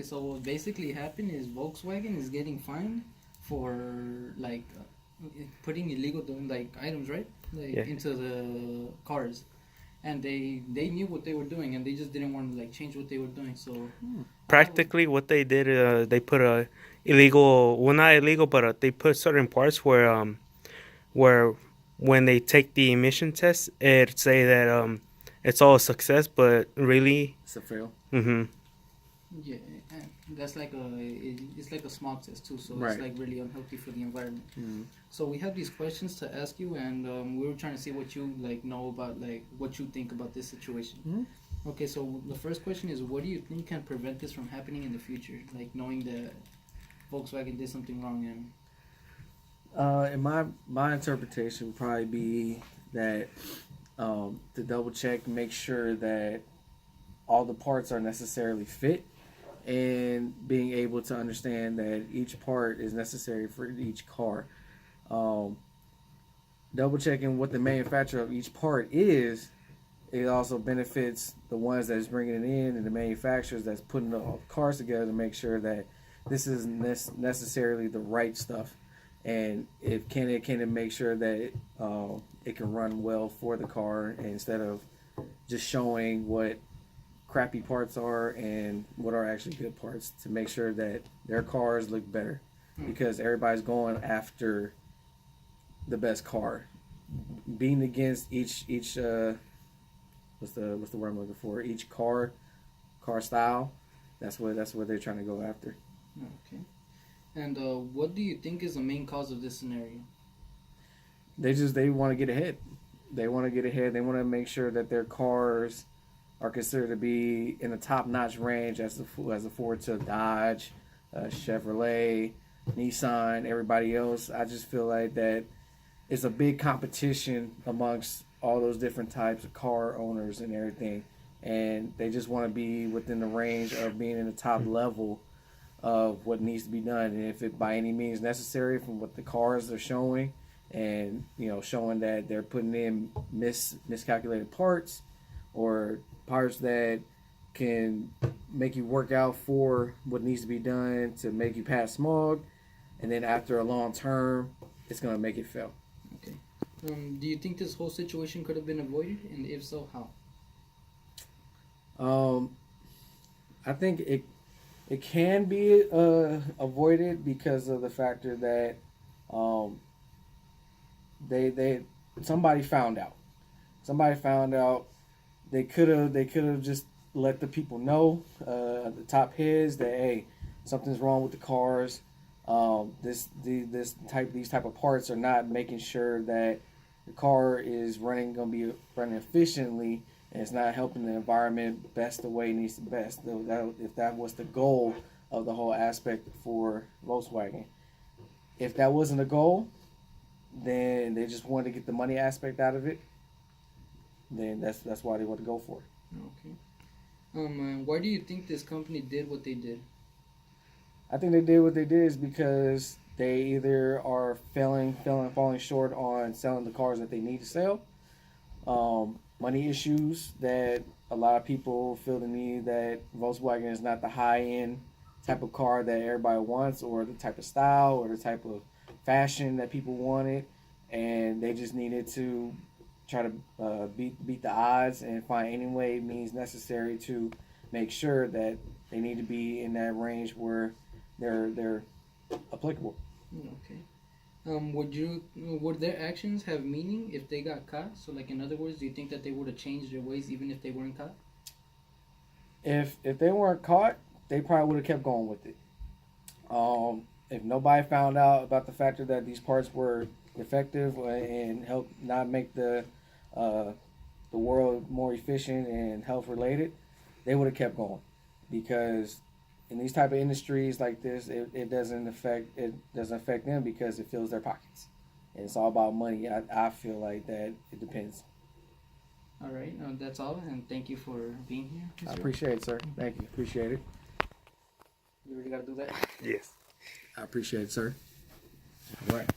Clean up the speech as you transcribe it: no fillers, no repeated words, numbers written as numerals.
So what basically happened is Volkswagen is getting fined for like putting illegal like items, right? Like Yeah. into the cars, and they knew what they were doing, and they just didn't want to like change what they were doing. So Practically, what they did, they put a illegal, well, not illegal, but they put certain parts where when they take the emission test, it say that it's all a success, but really, It's a fail. mm-hmm. yeah, and that's like it's like a smog test too. So Right. it's like really unhealthy for the environment. Mm-hmm. So we have these questions to ask you, and we were trying to see what you like know about like what you think about this situation. Mm-hmm. Okay, so the first question is, what do you think can prevent this from happening in the future? Like knowing that Volkswagen did something wrong, and In my interpretation would probably be that to double check, make sure that all the parts are necessarily fit, and being able to understand that each part is necessary for each car. Um, Double checking what the manufacturer of each part is, it also benefits the ones that's bringing it in and the manufacturers that's putting the cars together to make sure that this is necessarily the right stuff, and if can it make sure that it can run well for the car, instead of just showing what crappy parts are and what are actually good parts, to make sure that their cars look better, because everybody's going after the best car, beating against each what's the word I'm looking for? Each car style. That's what they're trying to go after. okay. And what do you think is the main cause of this scenario? They want to get ahead. They want to get ahead. They want to make sure that their cars are considered to be in the top notch range as the Ford to Dodge, Chevrolet, Nissan, everybody else. I just feel like that it's a big competition amongst all those different types of car owners and everything, and they just want to be within the range of being in the top level of what needs to be done, and if it by any means necessary, from what the cars are showing, and showing that they're putting in miscalculated parts, or parts that can make you work out for what needs to be done to make you pass smog, and then after a long term, it's going to make it fail. Okay. Do you think this whole situation could have been avoided, and if so, how? I think it can be avoided because of the factor that they somebody found out. Somebody found out. They could have just let the people know, the top heads, that hey, something's wrong with the cars. These type of parts are not making sure that the car is going to be running efficiently, and it's not helping the environment best the way it needs to best. If that was the goal of the whole aspect for Volkswagen, if that wasn't a goal, then they just wanted to get the money aspect out of it. Then that's why they want to go for it. Okay. Why do you think this company did what they did? I think they did what they did is because they either are falling short on selling the cars that they need to sell. Money issues, that a lot of people feel the need that Volkswagen is not the high-end type of car that everybody wants, or the type of style or the type of fashion that people wanted, and they just needed to try to beat the odds and find any way means necessary to make sure that they need to be in that range where they're applicable. Okay. Would their actions have meaning if they got caught? So, like, in other words, do you think that they would have changed their ways even if they weren't caught? If they weren't caught, they probably would have kept going with it. If nobody found out about the factor that these parts were effective and helped not make the world more efficient and health related, they would have kept going, because in these type of industries like this, it doesn't affect them because it fills their pockets, and it's all about money. I feel like that it depends. All right, that's all, and thank you for being here. I appreciate it, sir. Thank you. Appreciate it. You really got to do that? Yes. I appreciate it, sir. All right.